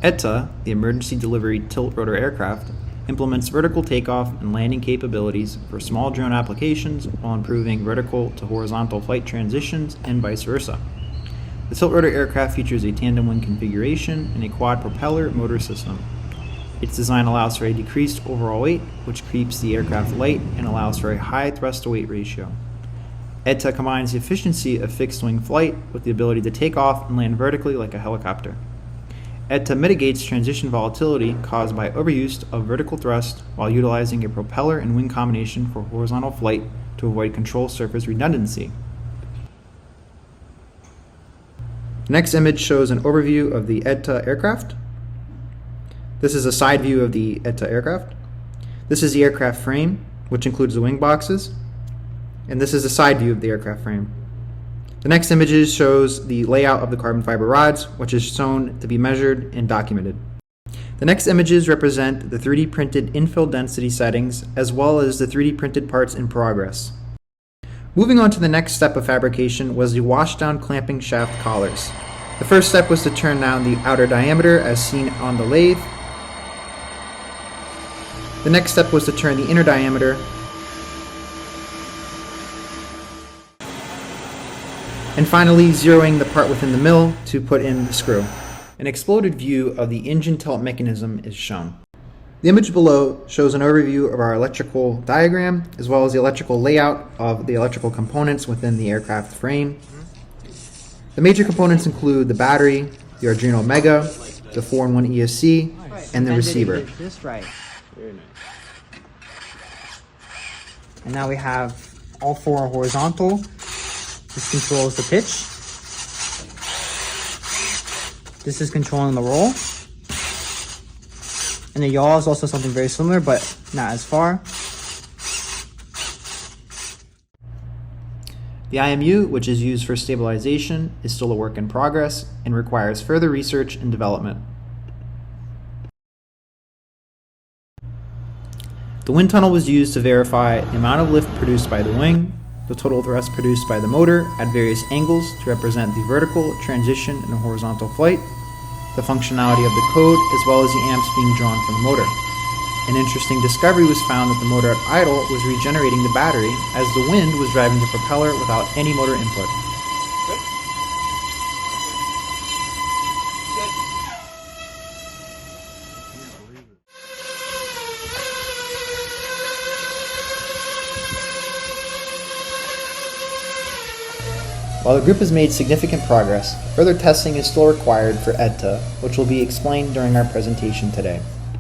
EDTA, the Emergency Delivery Tilt-rotor aircraft, implements vertical takeoff and landing capabilities for small drone applications while improving vertical to horizontal flight transitions and vice versa. The tilt-rotor aircraft features a tandem wing configuration and a quad propeller motor system. Its design allows for a decreased overall weight, which keeps the aircraft light and allows for a high thrust-to-weight ratio. EDTA combines the efficiency of fixed-wing flight with the ability to take off and land vertically like a helicopter. EDTA mitigates transition volatility caused by overuse of vertical thrust while utilizing a propeller and wing combination for horizontal flight to avoid control surface redundancy. The next image shows an overview of the EDTA aircraft. This is a side view of the EDTA aircraft. This is the aircraft frame, which includes the wing boxes. And this is the side view of the aircraft frame. The next images shows the layout of the carbon fiber rods, which is shown to be measured and documented. The next images represent the 3D printed infill density settings, as well as the 3D printed parts in progress. Moving on to the next step of fabrication was the washdown clamping shaft collars. The first step was to turn down the outer diameter as seen on the lathe. The next step was to turn the inner diameter. And finally, zeroing the part within the mill to put in the screw. An exploded view of the engine tilt mechanism is shown. The image below shows an overview of our electrical diagram, as well as the electrical layout of the electrical components within the aircraft frame. The major components include the battery, the Arduino Mega, the 4-in-1 ESC, and the receiver. And now we have all four horizontal. This controls the pitch. This is controlling the roll. And the yaw is also something very similar, but not as far. The IMU, which is used for stabilization, is still a work in progress and requires further research and development. The wind tunnel was used to verify the amount of lift produced by the wing, the total thrust produced by the motor at various angles to represent the vertical, transition, and horizontal flight, the functionality of the code, as well as the amps being drawn from the motor. An interesting discovery was found that the motor at idle was regenerating the battery as the wind was driving the propeller without any motor input. While the group has made significant progress, further testing is still required for EDTA, which will be explained during our presentation today.